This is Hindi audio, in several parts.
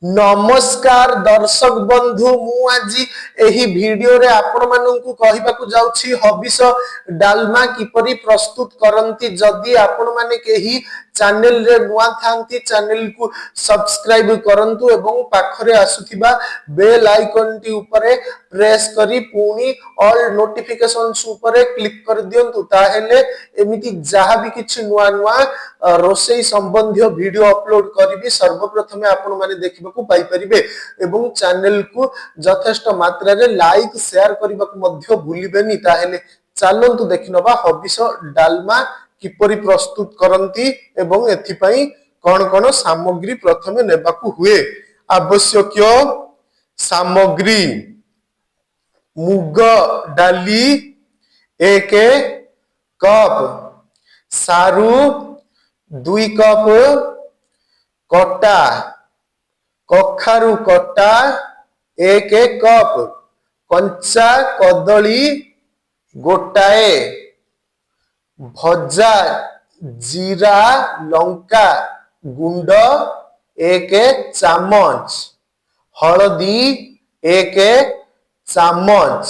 नमस्कार दर्शक बंधु मु आज एही वीडियो रे आपण माननकु कहिबाकू जाउछि हबिस डालमा किपरि प्रस्तुत करंती। जदि आपण माने केही चैनल रे नुआ थांती चैनल को सब्सक्राइब करंतु एवं पाखरे आसुथिबा बेल आइकन टी ऊपरे प्रेस करी पुनी ऑल नोटिफिकेशंस ऊपरे क्लिक कर दियंतु। ताहेले एमिति जहा भी किछि नुआ नुआ रोसई संबंधी वीडियो अपलोड करिवि सर्वप्रथमे आपण माने देखिबाकू पाई परिबे एवं चैनल को यथेष्ट मात्रा रे लाइक शेयर करबाकू मध्य भूलिबेनी। ताहेले चलंतु देखिनबा हबिस डालमा किपरि प्रस्तुत करंती एवं एथिपाई कोन कोन सामग्री प्रथमे नेबाकू हुए। आवश्यक सामग्री मुग डाली 1 कप, सारू 2 कप कटा, कखारू कटा 1 कप, कंचा कदली गोटाए, भजा जीरा लंका गुंड 1 चामच, हलदी 1 चामच,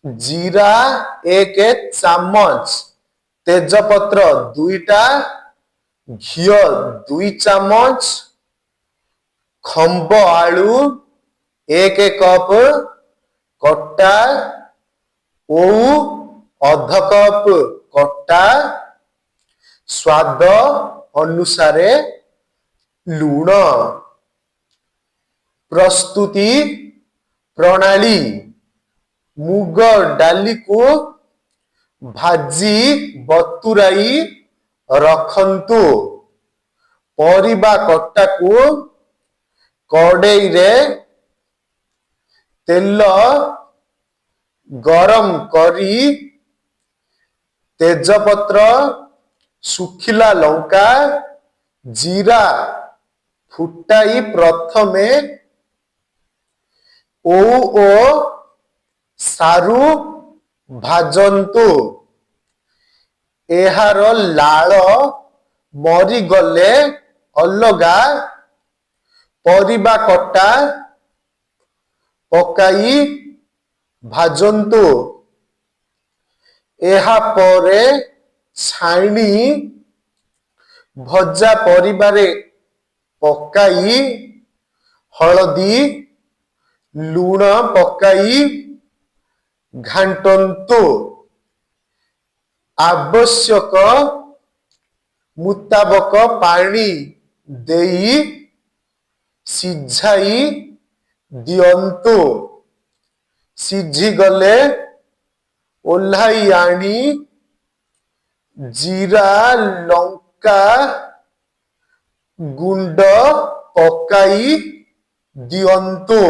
जीरा 1 चामच, तेजपत्र 2टा, घियो 2 चामच, खंब आलू 1 कप, कटा ओऊ आधा कप कटा, स्वाद अनुसारे लूण। प्रस्तुति प्रणाली मुग डाली को भाजी बतुराई रखंतु। परिबा कटा को कड़ाई रे तेल गरम करी तेजपत्र सुखिला लंका जीरा फुटाई प्रथमे ओ सारू भाजंतु। एहार लाल मरी गले अलगा परिबा कटा पकाई भाजंतु। एहा परे छाणी भजा परिबारे पकाई हलदी लूण पकाई घांटंतु। आवश्यक मुताबक पानी देई सिझाई दियंतु। सिझी गले ओल्हाई आनी जीरा लंका गुंड पकाई दियंतु।